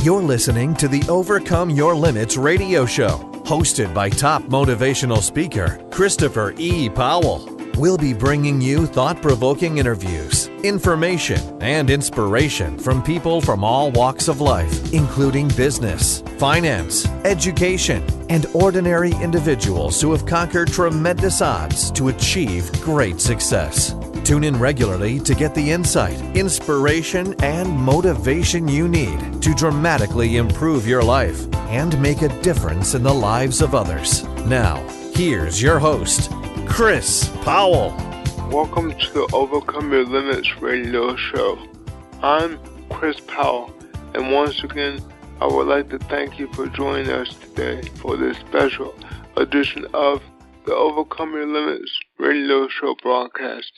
You're listening to the Overcome Your Limits radio show, hosted by top motivational speaker Christopher E. Powell. We'll be bringing you thought-provoking interviews, information, and inspiration from people from all walks of life, including business, finance, education, and ordinary individuals who have conquered tremendous odds to achieve great success. Tune in regularly to get the insight, inspiration, and motivation you need to dramatically improve your life and make a difference in the lives of others. Now, here's your host, Chris Powell. Welcome to the Overcome Your Limits radio show. I'm Chris Powell, and once again, I would like to thank you for joining us today for this special edition of the Overcome Your Limits radio show broadcast.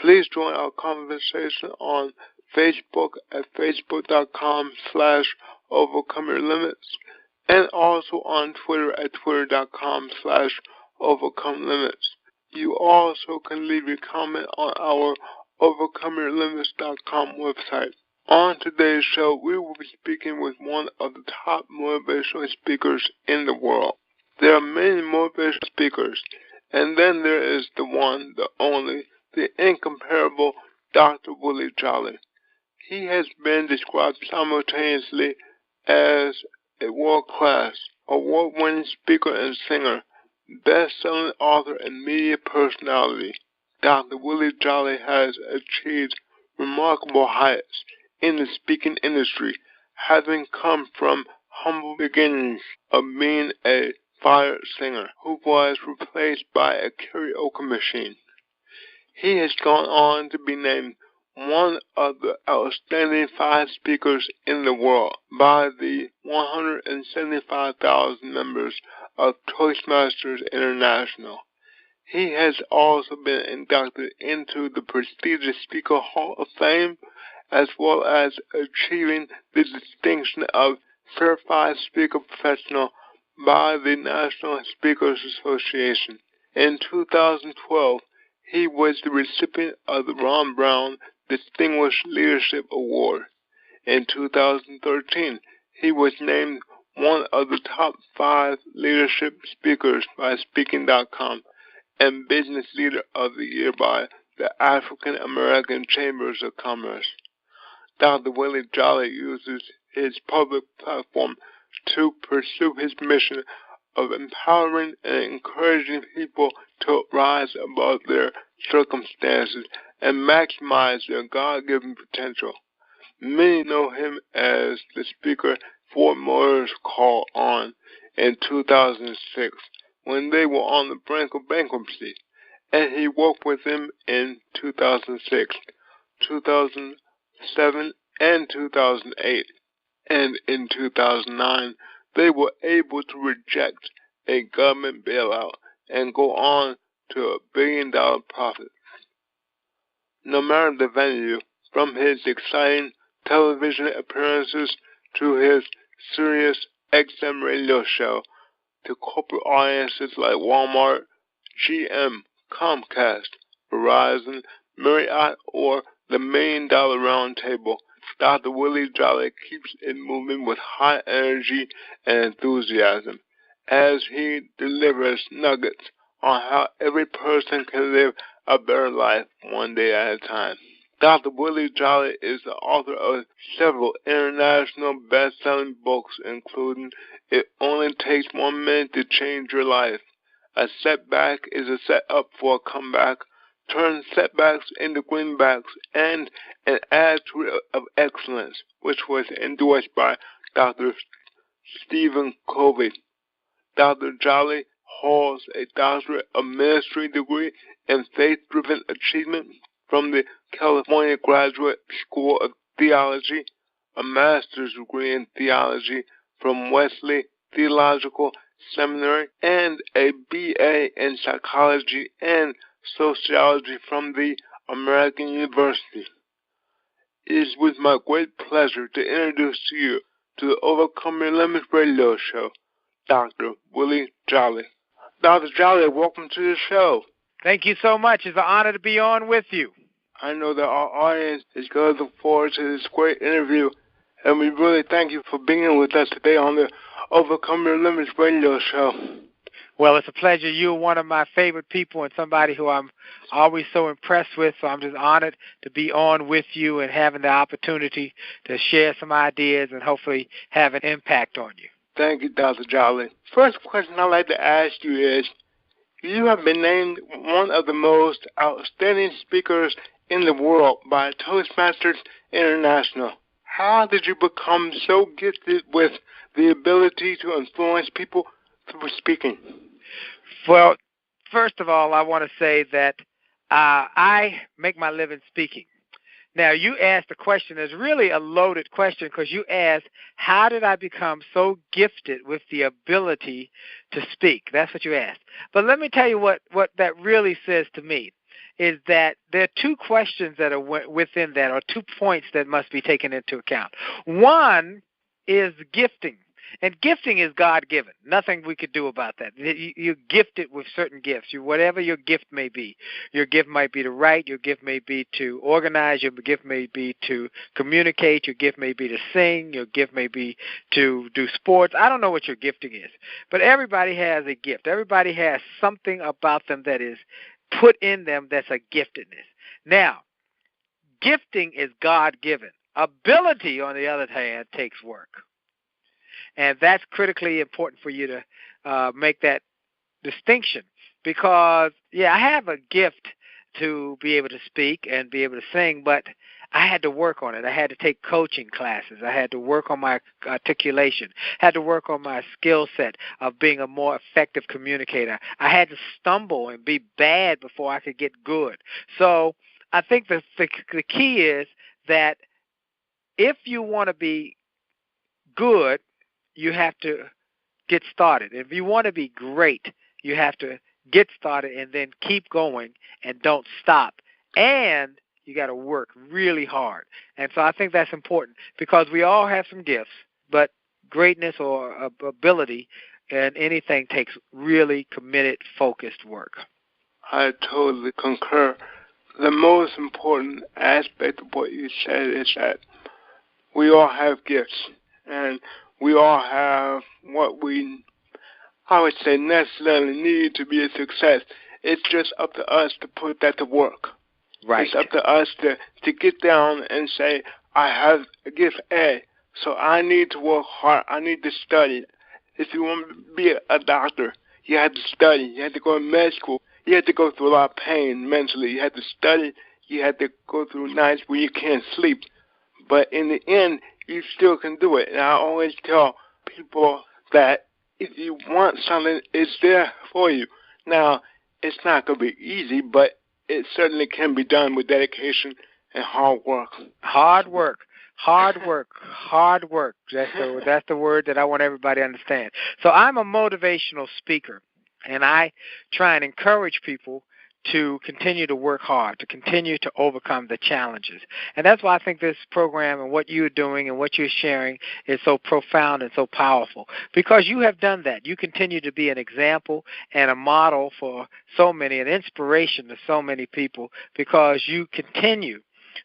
Please join our conversation on Facebook at facebook.com/overcomeyourlimits and also on Twitter at twitter.com/overcomelimits. You also can leave a comment on our overcomeyourlimits.com website. On today's show, we will be speaking with one of the top motivational speakers in the world. There are many motivational speakers, and then there is the one, the only, the incomparable Dr. Willie Jolley. He has been described simultaneously as a world-class, award-winning speaker and singer, best-selling author and media personality. Dr. Willie Jolley has achieved remarkable heights in the speaking industry, having come from humble beginnings of being a fire singer who was replaced by a karaoke machine. He has gone on to be named one of the outstanding 5 speakers in the world by the 175,000 members of Toastmasters International. He has also been inducted into the prestigious Speaker Hall of Fame, as well as achieving the distinction of Certified Speaker Professional by the National Speakers Association. In 2012, he was the recipient of the Ron Brown Distinguished Leadership Award. In 2013, he was named one of the top 5 leadership speakers by Speaking.com and Business Leader of the Year by the African American Chambers of Commerce. Dr. Willie Jolley uses his public platform to pursue his mission of empowering and encouraging people to rise above their circumstances and maximize their God-given potential. Many know him as the speaker Ford Motors called on in 2006 when they were on the brink of bankruptcy, and he worked with them in 2006, 2007, and 2008. And in 2009, they were able to reject a government bailout and go on to $1 billion profit. No matter the venue, from his exciting television appearances to his Sirius XM radio show to corporate audiences like Walmart, GM, Comcast, Verizon, Marriott, or the $1 Million Round Table, Dr. Willie Jolley keeps it moving with high energy and enthusiasm as he delivers nuggets on how every person can live a better life one day at a time. Dr. Willie Jolley is the author of several international best-selling books, including It Only Takes 1 Minute to Change Your Life, A Setback is a Setup for a Comeback, Turn Setbacks into Greenbacks, and An Attitude of Excellence, which was endorsed by Dr. Stephen Covey. Dr. Jolley holds a Doctorate of Ministry degree in Faith-Driven Achievement from the California Graduate School of Theology, a master's degree in theology from Wesley Theological Seminary, and a BA in psychology and sociology from the American University. It is with my great pleasure to introduce to you to the Overcome Your Limits radio show, Dr. Willie Jolley. Dr. Jolley, welcome to the show. Thank you so much. It's an honor to be on with you. I know that our audience is going to look forward to this great interview, And we really thank you for being with us today on the Overcome Your Limits radio show. Well, it's a pleasure. You're one of my favorite people and somebody who I'm always so impressed with, so I'm just honored to be on with you and having the opportunity to share some ideas and hopefully have an impact on you. Thank you, Dr. Jolley. First question I'd like to ask you is, you have been named one of the most outstanding speakers in the world by Toastmasters International. How did you become so gifted with the ability to influence people through speaking? Well, first of all, I want to say that I make my living speaking. Now, you asked a question that's really a loaded question because you asked, how did I become so gifted with the ability to speak? That's what you asked. But let me tell you what that really says to me is that there are two questions that are within that, or 2 points that must be taken into account. One is gifting. And gifting is God-given. Nothing we could do about that. You're gifted with certain gifts. Whatever your gift may be. Your gift might be to write. Your gift may be to organize. Your gift may be to communicate. Your gift may be to sing. Your gift may be to do sports. I don't know what your gifting is. But everybody has a gift. Everybody has something about them that is put in them that's a giftedness. Now, gifting is God-given. Ability, on the other hand, takes work. And that's critically important for you to make that distinction because, I have a gift to be able to speak and be able to sing, but I had to work on it. I had to take coaching classes. I had to work on my articulation. I had to work on my skill set of being a more effective communicator. I had to stumble and be bad before I could get good. So I think the key is that if you want to be good, you have to get started. If you want to be great, you have to get started and then keep going and don't stop. And you got to work really hard. And so I think that's important because we all have some gifts, but greatness or ability in anything takes really committed, focused work. I totally concur. The most important aspect of what you said is that we all have gifts, and we all have what we, I would say, necessarily need to be a success. It's just up to us to put that to work. Right. It's up to us to get down and say, I have a gift A, so I need to work hard. I need to study. If you want to be a doctor, you have to study. You have to go to med school. You have to go through a lot of pain mentally. You have to study. You have to go through nights where you can't sleep. But in the end, you still can do it. And I always tell people that if you want something, it's there for you. Now, it's not going to be easy, but it certainly can be done with dedication and hard work. Hard work. Hard work. Hard work. That's the word that I want everybody to understand. So I'm a motivational speaker, and I try and encourage people to continue to work hard, to continue to overcome the challenges. And that's why I think this program and what you're doing and what you're sharing is so profound and so powerful, because you have done that. You continue to be an example and a model for so many, an inspiration to so many people, because you continue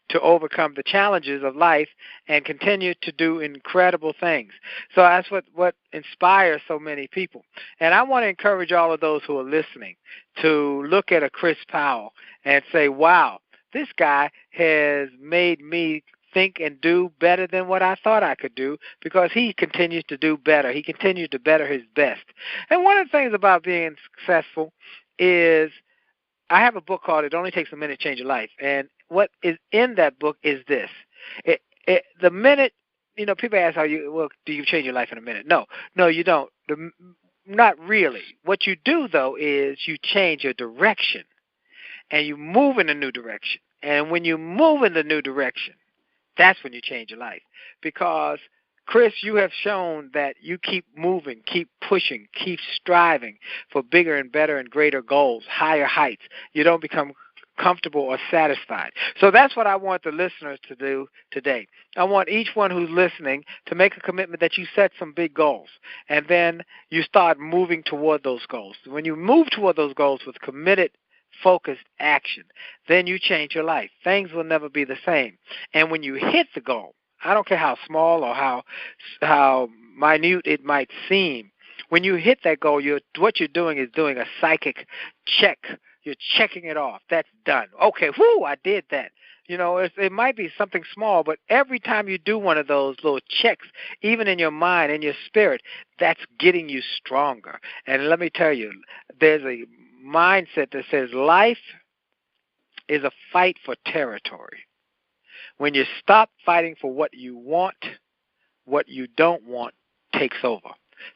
to overcome the challenges of life and continue to do incredible things. So that's what inspires so many people. And I want to encourage all of those who are listening to look at a Chris Powell and say, wow, this guy has made me think and do better than what I thought I could do, because he continues to do better. He continues to better his best. And one of the things about being successful is I have a book called It Only Takes a Minute to Change Your Life. And what is in that book is this. The minute, people ask do you change your life in a minute? No, you don't. Not really. What you do, though, is you change your direction, and you move in a new direction. And when you move in the new direction, that's when you change your life. Because, Chris, you have shown that you keep moving, keep pushing, keep striving for bigger and better and greater goals, higher heights. You don't become comfortable or satisfied. So that's what I want the listeners to do today. I want each one who's listening to make a commitment that you set some big goals, and then you start moving toward those goals. When you move toward those goals with committed, focused action, then you change your life. Things will never be the same. And when you hit the goal, I don't care how small or how minute it might seem. When you hit that goal, what you're doing is doing a psychic check. You're checking it off. That's done. Okay, whoo, I did that. It might be something small, but every time you do one of those little checks, even in your mind and your spirit, that's getting you stronger. And let me tell you, there's a mindset that says life is a fight for territory. When you stop fighting for what you want, what you don't want takes over.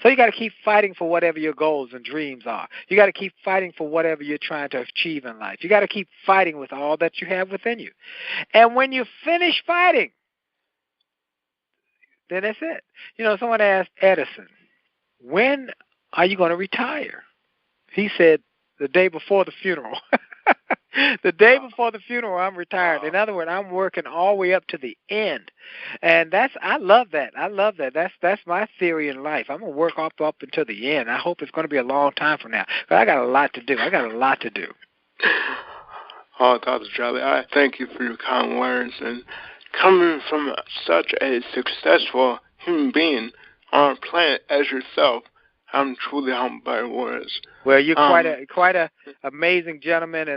So you got to keep fighting for whatever your goals and dreams are. You got to keep fighting for whatever you're trying to achieve in life. You got to keep fighting with all that you have within you. And when you finish fighting, then that's it. Someone asked Edison, when are you going to retire? He said, the day before the funeral. The day before the funeral, I'm retired. In other words, I'm working all the way up to the end. And I love that. That's my theory in life. I'm going to work up until the end. I hope it's going to be a long time from now. But I got a lot to do. Oh, Dr. Jolley, I thank you for your kind words. And coming from such a successful human being on a planet as yourself, I'm truly humbled by your words. Well, you're quite a amazing gentleman,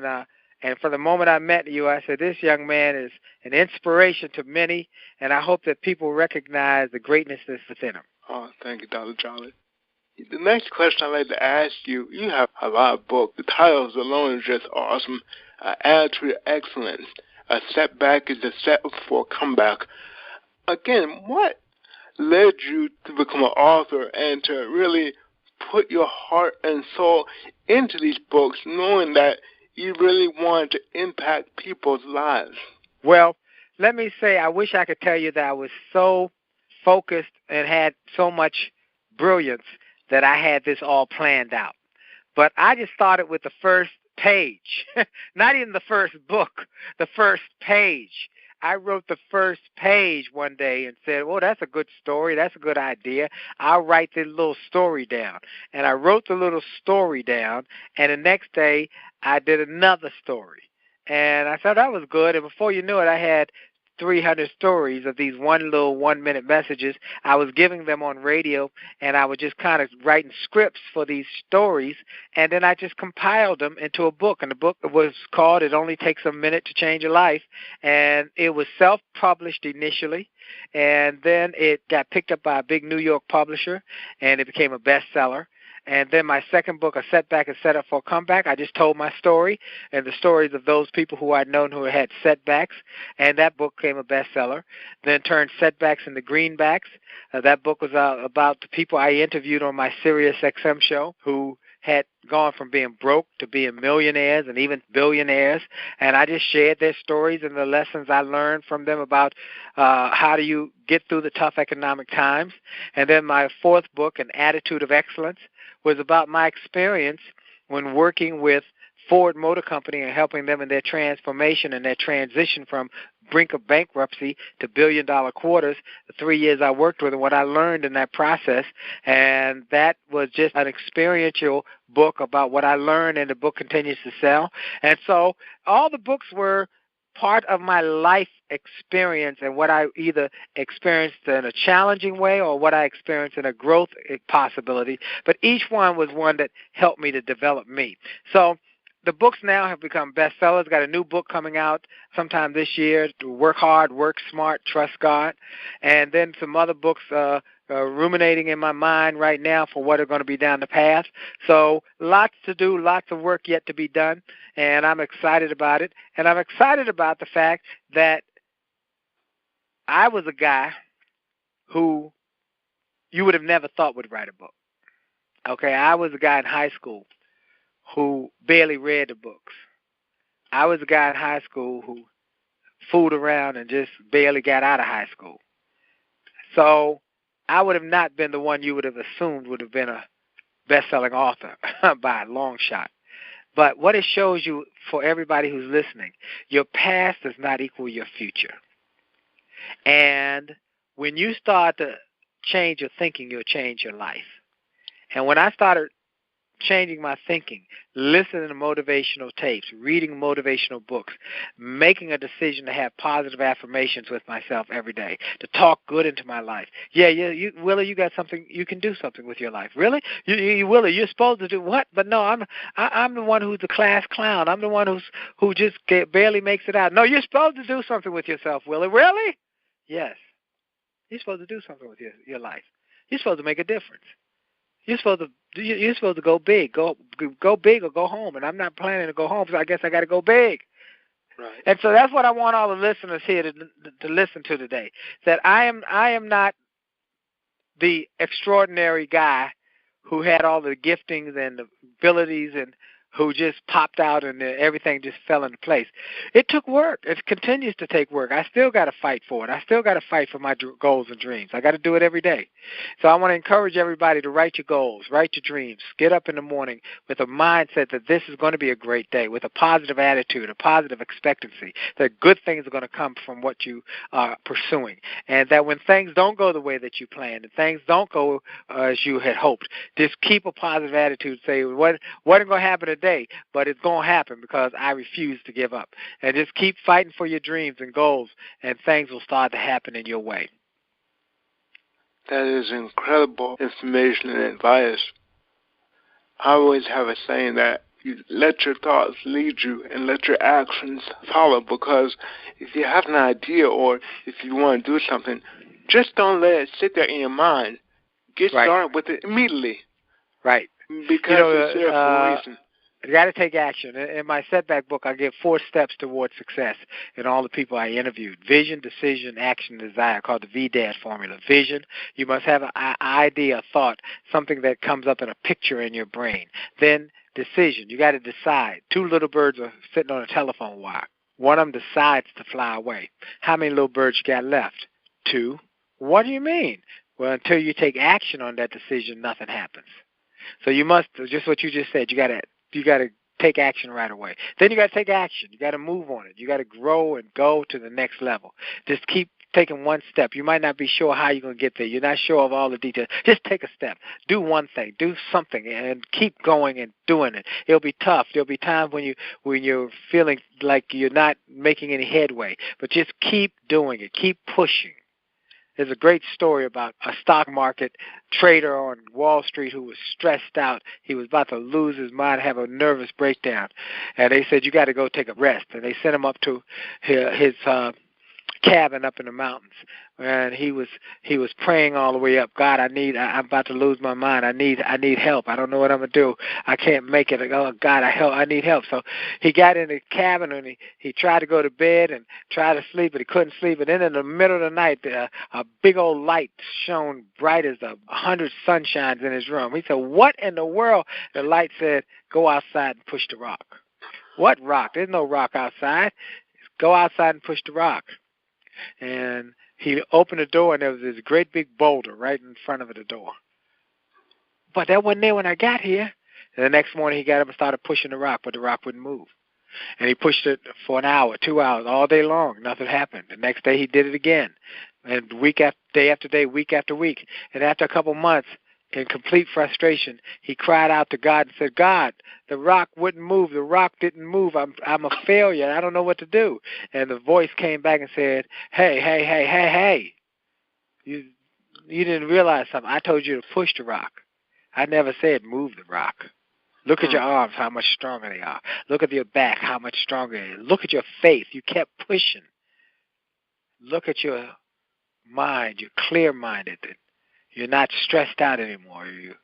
and from the moment I met you, I said, this young man is an inspiration to many, and I hope that people recognize the greatness that's within him. Oh, thank you, Dr. Jolley. The next question I'd like to ask you, you have a lot of books. The titles alone is just awesome. Attitude of Excellence, A Setback is a Setup for a Comeback. Again, what led you to become an author and to really put your heart and soul into these books, knowing that you really wanted to impact people's lives? Well, let me say, I wish I could tell you that I was so focused and had so much brilliance that I had this all planned out. But I just started with the first page, not even the first book, the first page. I wrote the first page one day and said, well, that's a good story. That's a good idea. I'll write this little story down. And I wrote the little story down, and the next day I did another story. And I thought that was good, and before you knew it, I had 300 stories of these little 1-minute messages. I was giving them on radio, and I was just kind of writing scripts for these stories, and then I just compiled them into a book. And the book was called It Only Takes a Minute to Change Your Life, and it was self-published initially, and then it got picked up by a big New York publisher, and it became a bestseller. And then my second book, A Setback is Set Up for a Comeback, I just told my story and the stories of those people who I'd known who had setbacks, and that book became a bestseller. Then turned setbacks into greenbacks. That book was about the people I interviewed on my Sirius XM show who had gone from being broke to being millionaires and even billionaires, and I just shared their stories and the lessons I learned from them about how do you get through the tough economic times. And then my fourth book, An Attitude of Excellence, was about my experience when working with Ford Motor Company and helping them in their transformation and their transition from brink of bankruptcy to billion-dollar quarters, the 3 years I worked with, and what I learned in that process. And that was just an experiential book about what I learned, and the book continues to sell. And so all the books were part of my life experience and what I either experienced in a challenging way or what I experienced in a growth possibility. But each one was one that helped me to develop me. So the books now have become bestsellers. Got a new book coming out sometime this year, Work Hard, Work Smart, Trust God. And then some other books ruminating in my mind right now for what are going to be down the path. So lots to do, lots of work yet to be done, and I'm excited about it. And I'm excited about the fact that I was a guy who you would have never thought would write a book. Okay, I was a guy in high school who barely read the books. I was a guy in high school who fooled around and just barely got out of high school. So I would have not been the one you would have assumed would have been a best-selling author by a long shot. But what it shows you, for everybody who's listening, your past does not equal your future. And when you start to change your thinking, you'll change your life. And when I started changing my thinking, listening to motivational tapes, reading motivational books, making a decision to have positive affirmations with myself every day, to talk good into my life. Yeah, Willie, you got something. You can do something with your life. Really? Willie, you're supposed to do what? But no, I'm the one who's the class clown. I'm the one who just barely makes it out. No, you're supposed to do something with yourself, Willie. Really? Yes. You're supposed to do something with your life. You're supposed to make a difference. You're supposed to go big. Go big or go home. And I'm not planning to go home, so I guess I got to go big. Right. And so that's what I want all the listeners here to listen to today. That I am not the extraordinary guy who had all the giftings and the abilities and who just popped out and everything just fell into place. It took work. It continues to take work. I still got to fight for it. I still got to fight for my goals and dreams. I got to do it every day. So I want to encourage everybody to write your goals, write your dreams, get up in the morning with a mindset that this is going to be a great day, with a positive attitude, a positive expectancy, that good things are going to come from what you are pursuing, and that when things don't go the way that you planned and things don't go as you had hoped, just keep a positive attitude. Say, what ain't going to happen today? But it's going to happen because I refuse to give up. And just keep fighting for your dreams and goals, and things will start to happen in your way. That is incredible information and advice. I always have a saying that you let your thoughts lead you and let your actions follow, because if you have an idea or if you want to do something, just don't let it sit there in your mind. Get started with it immediately. Right. Because it's there for a reason. You got to take action. In my setback book, I give 4 steps towards success in all the people I interviewed. Vision, decision, action, desire, called the VDAD formula. Vision, you must have an idea, a thought, something that comes up in a picture in your brain. Then decision, you got to decide. 2 little birds are sitting on a telephone wire. One of them decides to fly away. How many little birds you got left? 2. What do you mean? Well, until you take action on that decision, nothing happens. So you must, just what you just said, you got to take action right away. Then you got to take action. You got to move on it. You got to grow and go to the next level. Just keep taking one step. You might not be sure how you're going to get there. You're not sure of all the details. Just take a step. Do one thing. Do something and keep going and doing it. It'll be tough. There'll be times when you're feeling like you're not making any headway, but just keep doing it. Keep pushing. There's a great story about a stock market trader on Wall Street who was stressed out. He was about to lose his mind, have a nervous breakdown. And they said, you got to go take a rest. And they sent him up to his cabin up in the mountains. And he was praying all the way up. God, I'm about to lose my mind. I need help. I don't know what I'm gonna do. I can't make it. Oh God, I need help. So he got in the cabin and he tried to go to bed and tried to sleep, but he couldn't sleep. And then in the middle of the night, a big old light shone bright as 100 sunshines in his room. He said, "What in the world?" The light said, "Go outside and push the rock." What rock? There's no rock outside. Go outside and push the rock. And he opened the door, and there was this great big boulder right in front of the door. But that wasn't there when I got here. And the next morning, he got up and started pushing the rock, but the rock wouldn't move. And he pushed it for an hour, 2 hours, all day long. Nothing happened. The next day, he did it again. And day after day, week after week. And after a couple months, in complete frustration, he cried out to God and said, God, the rock wouldn't move. The rock didn't move. I'm a failure. I don't know what to do. And the voice came back and said, hey. You didn't realize something. I told you to push the rock. I never said move the rock. Look at your arms, how much stronger they are. Look at your back, how much stronger it is. Look at your faith. You kept pushing. Look at your mind. You're clear-minded. You're not stressed out anymore. You're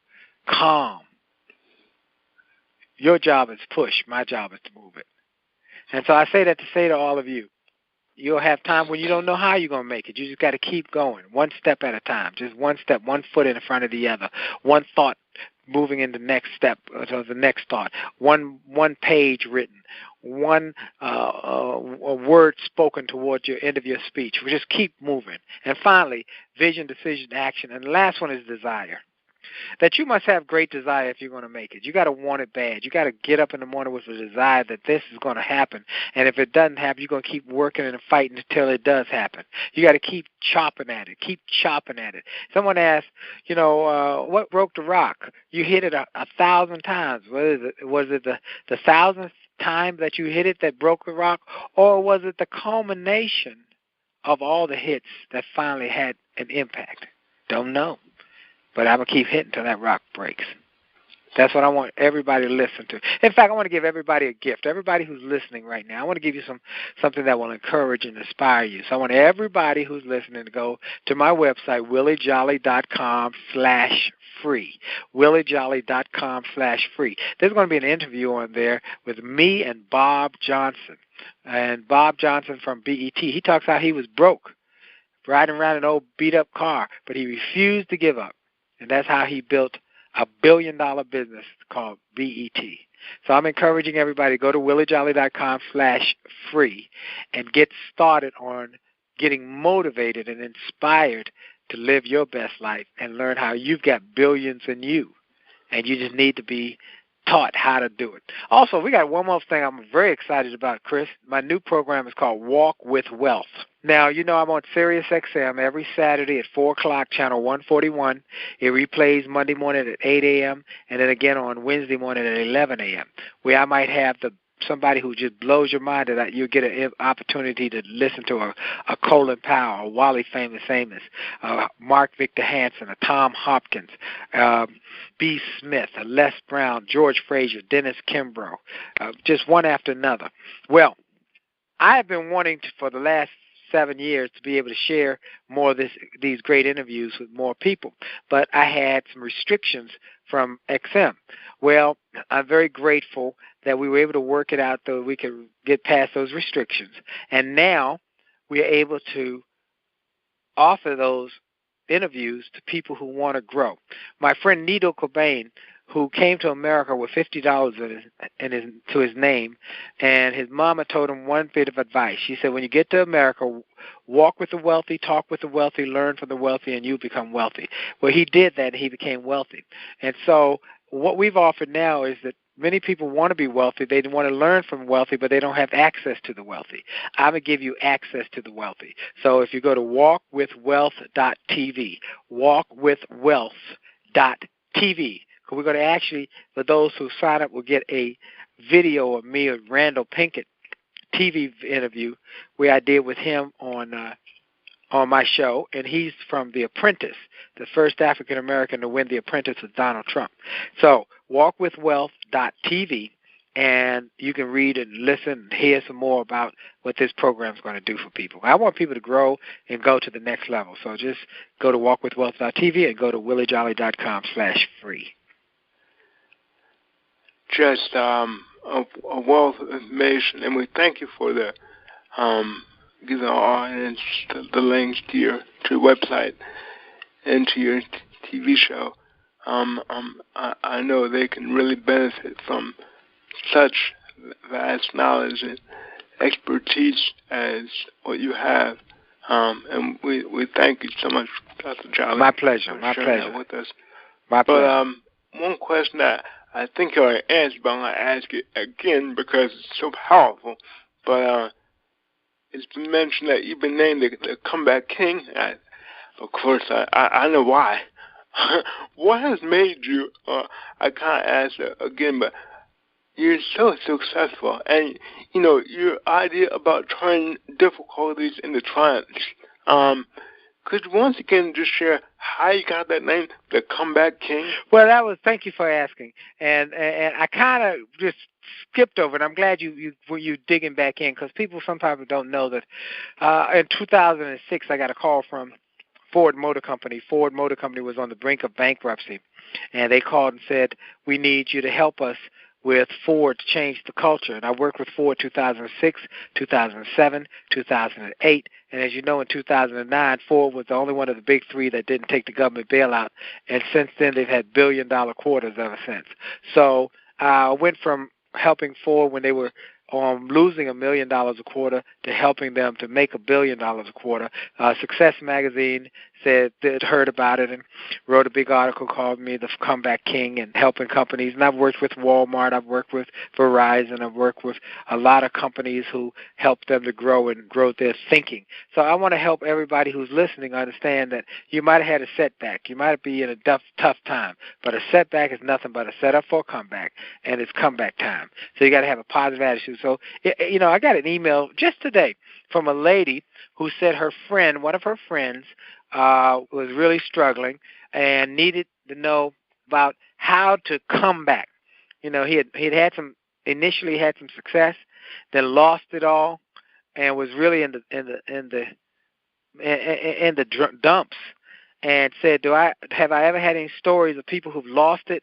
calm. Your job is push. My job is to move it. And so I say that to say to all of you, you'll have time when you don't know how you're going to make it. You just got to keep going, one step at a time, just one step, one foot in front of the other, one thought moving in the next step, to the next thought, one page written, one a word spoken towards your end of your speech. We just keep moving. And finally, vision, decision, action. And the last one is desire. that you must have great desire if you're going to make it. You got to want it bad. You got to get up in the morning with a desire that this is going to happen. And if it doesn't happen, you're going to keep working and fighting until it does happen. You got to keep chopping at it. Keep chopping at it. Someone asked, what broke the rock? You hit it 1,000 times. Was it the 1,000th time that you hit it that broke the rock, or was it the culmination of all the hits that finally had an impact? Don't know. But I'm going to keep hitting till that rock breaks. That's what I want everybody to listen to. In fact, I want to give everybody a gift. Everybody who's listening right now, I want to give you something that will encourage and inspire you. So I want everybody who's listening to go to my website, williejolly.com/free. williejolly.com/free. There's going to be an interview on there with me and Bob Johnson. And Bob Johnson from BET, he talks how he was broke, riding around an old beat-up car, but he refused to give up. And that's how he built a billion-dollar business called BET. So I'm encouraging everybody to go to williejolly.com/free and get started on getting motivated and inspired to live your best life and learn how you've got billions in you. And you just need to be taught how to do it. Also, we got one more thing I'm very excited about, Chris. My new program is called Walk with Wealth. Now, I'm on Sirius XM every Saturday at 4 o'clock, channel 141. It replays Monday morning at 8 a.m. and then again on Wednesday morning at 11 a.m., where I might have somebody who just blows your mind that you get an opportunity to listen to a Colin Powell, a Wally Famous, Mark Victor Hansen, a Tom Hopkins, B. Smith, a Les Brown, George Frazier, Dennis Kimbrough, just one after another. Well, I have been wanting for the last 7 years to be able to share more of these great interviews with more people, but I had some restrictions from XM. Well, I'm very grateful that we were able to work it out so we could get past those restrictions, and now we are able to offer those interviews to people who want to grow. My friend Nito Cobain, who came to America with $50 to his name, and his mama told him one bit of advice. She said, when you get to America, walk with the wealthy, talk with the wealthy, learn from the wealthy, and you become wealthy. Well, he did that, and he became wealthy. And so what we've offered now is that many people want to be wealthy. They want to learn from wealthy, but they don't have access to the wealthy. I'm going to give you access to the wealthy. So if you go to walkwithwealth.tv, walkwithwealth.tv, we're going to actually, for those who sign up, will get a video of me and Randall Pinkett TV interview where I did with him on my show, and he's from The Apprentice, the first African-American to win The Apprentice with Donald Trump. So walkwithwealth.tv, and you can read and listen and hear some more about what this program is going to do for people. I want people to grow and go to the next level. So just go to walkwithwealth.tv and go to williejolly.com/free. Just a wealth of information, and we thank you for the giving our audience the links to your website and to your TV show. I know they can really benefit from such vast knowledge and expertise as what you have, and we thank you so much, Dr. Jolley. My pleasure. For sharing that with us. My pleasure. But one question that I think you already answered, but I'm going to ask it again because it's so powerful. But it's been mentioned that you've been named the comeback king. Of course, I know why. What has made you, I can't ask it again, but you're so successful. And, your idea about turning difficulties into triumphs. Could you once again just share how you got that name, the Comeback King? Well, thank you for asking. And I kind of just skipped over it. I'm glad you digging back in, because people sometimes don't know that in 2006 I got a call from Ford Motor Company. Ford Motor Company was on the brink of bankruptcy, and they called and said, we need you to help us with Ford to change the culture. And I worked with Ford 2006, 2007, 2008. And as you know, in 2009, Ford was the only one of the big three that didn't take the government bailout. And since then, they've had billion-dollar quarters ever since. So I went from helping Ford when they were on losing $1 million a quarter to helping them to make $1 billion a quarter. Success Magazine said they'd heard about it and wrote a big article called me the Comeback King and helping companies. And I've worked with Walmart, I've worked with Verizon, I've worked with a lot of companies who help them to grow and grow their thinking. So I want to help everybody who's listening understand that you might have had a setback. You might be in a tough time, but a setback is nothing but a setup for a comeback, and it's comeback time. So you got to have a positive attitude. So, I got an email just today from a lady who said her friend, one of her friends, was really struggling and needed to know about how to come back. Initially had some success, then lost it all, and was really in the dumps. And said, have I ever had any stories of people who've lost it,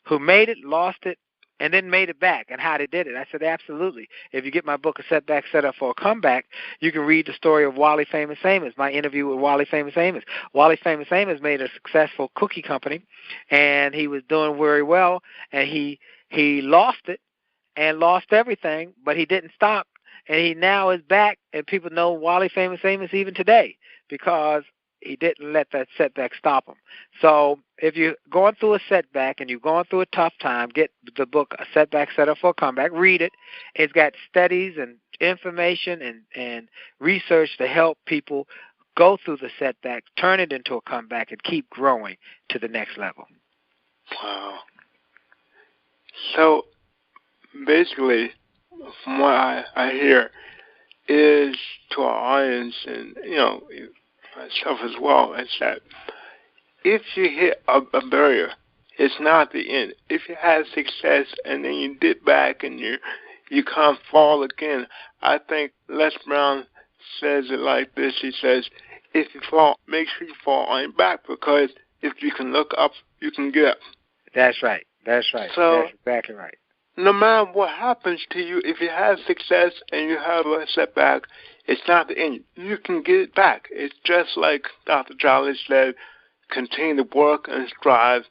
who made it, lost it, and then made it back, and how they did it? I said, absolutely. If you get my book, A Setback Set Up for a Comeback, you can read the story of Wally Famous Amos, my interview with Wally Famous Amos. Wally Famous Amos made a successful cookie company, and he was doing very well, and he lost it and lost everything, but he didn't stop, and he now is back, and people know Wally Famous Amos even today because he didn't let that setback stop him. So if you're going through a setback and you're going through a tough time, get the book, A Setback Set Up for a Comeback. Read it. It's got studies and information and research to help people go through the setback, turn it into a comeback, and keep growing to the next level. Wow. So basically, from what I hear, is to our audience and, myself as well, is that if you hit a barrier, it's not the end. If you had success and then you dip back and you can't fall again, I think Les Brown says it like this. He says, if you fall, make sure you fall on your back, because if you can look up, you can get up. That's right. That's right. So, that's exactly right. No matter what happens to you, if you have success and you have a setback, it's not the end. You can get it back. It's just like Dr. Jolley said, continue to work and strive.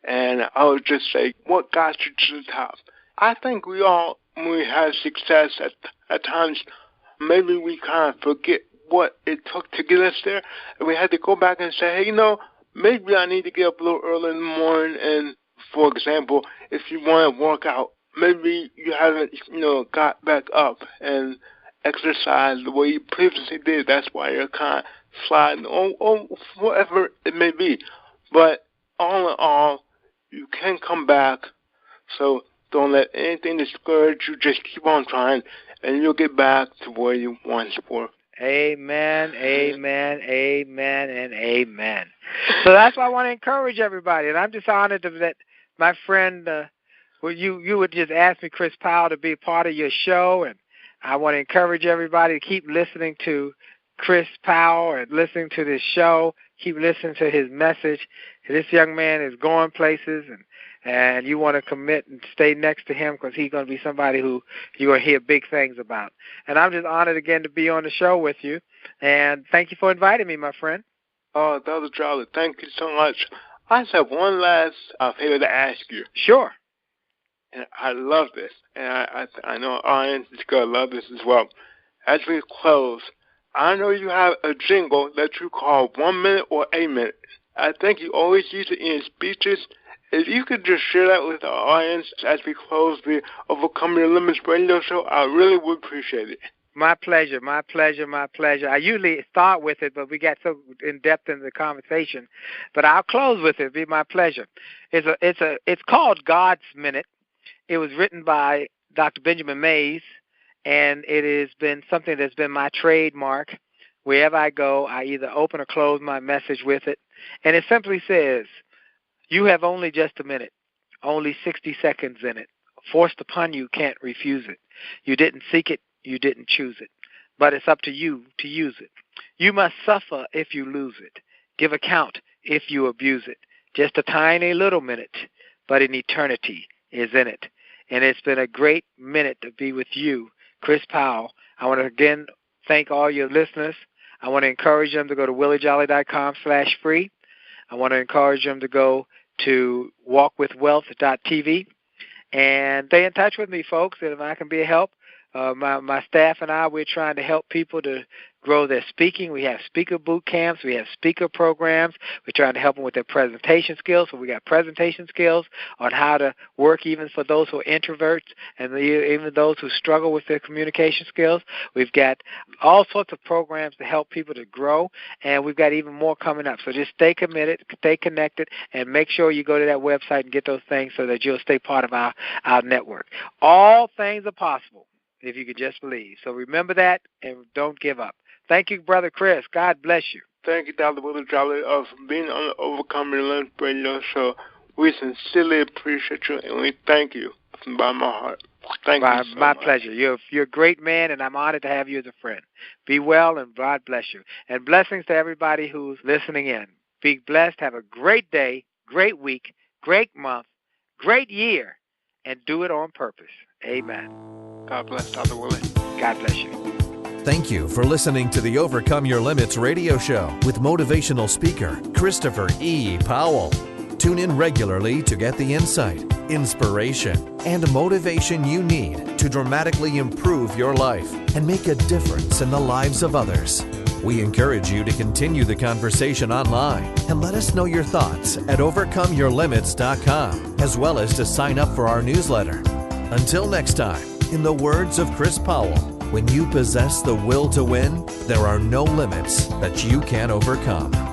And I would just say, what got you to the top? I think we all, when we have success at times, maybe we kind of forget what it took to get us there. And we had to go back and say, hey, maybe I need to get up a little early in the morning. And, for example, if you want to work out, maybe you haven't, got back up and exercised the way you previously did. That's why you're kind of sliding or whatever it may be. But all in all, you can come back. So don't let anything discourage you. Just keep on trying, and you'll get back to where you once were. Amen, amen, amen, and amen. So that's why I want to encourage everybody. And I'm just honored that my friend, you would just ask me, Chris Powell, to be a part of your show. And I want to encourage everybody to keep listening to Chris Powell and listening to this show. Keep listening to his message. This young man is going places, and you want to commit and stay next to him, because he's going to be somebody who you're going to hear big things about. And I'm just honored again to be on the show with you. And thank you for inviting me, my friend. Oh, Dr. Jolley, thank you so much. I just have one last favor to ask you. Sure. And I love this, and I know our audience is going to love this as well. As we close, I know you have a jingle that you call 1 minute or a minute. I think you always use it in your speeches. If you could just share that with our audience as we close the Overcome Your Limits radio show, I really would appreciate it. My pleasure, my pleasure, my pleasure. I usually start with it, but we got so in-depth in the conversation. But I'll close with it. It'd be my pleasure. It's called God's Minute. It was written by Dr. Benjamin Mays, and it has been something that's been my trademark. Wherever I go, I either open or close my message with it. And it simply says, you have only just a minute, only 60 seconds in it. Forced upon you, can't refuse it. You didn't seek it, you didn't choose it. But it's up to you to use it. You must suffer if you lose it. Give account if you abuse it. Just a tiny little minute, but an eternity is in it. And it's been a great minute to be with you, Chris Powell. I want to again thank all your listeners. I want to encourage them to go to williejolly.com/free. I want to encourage them to go to walkwithwealth.tv and stay in touch with me, folks. And if I can be a help, My staff and I, we're trying to help people to grow their speaking. We have speaker boot camps. We have speaker programs. We're trying to help them with their presentation skills. So we got presentation skills on how to work even for those who are introverts and even those who struggle with their communication skills. We've got all sorts of programs to help people to grow, and we've got even more coming up. So just stay committed, stay connected, and make sure you go to that website and get those things so that you'll stay part of our network. All things are possible if you could just believe. So remember that and don't give up. Thank you, Brother Chris. God bless you. Thank you, Dr. Willie Jolley, for being on the Overcome Your Limits radio show. We sincerely appreciate you, and we thank you from the bottom of my heart. Thank you so my much. pleasure. You're a great man, and I'm honored to have you as a friend. Be well, and God bless you. And blessings to everybody who's listening in. Be blessed. Have a great day, great week, great month, great year, and do it on purpose. Amen. God bless, Dr. Willie. God bless you. Thank you for listening to the Overcome Your Limits radio show with motivational speaker Christopher E. Powell. Tune in regularly to get the insight, inspiration, and motivation you need to dramatically improve your life and make a difference in the lives of others. We encourage you to continue the conversation online and let us know your thoughts at overcomeyourlimits.com, as well as to sign up for our newsletter. Until next time, in the words of Chris Powell, when you possess the will to win, there are no limits that you can't overcome.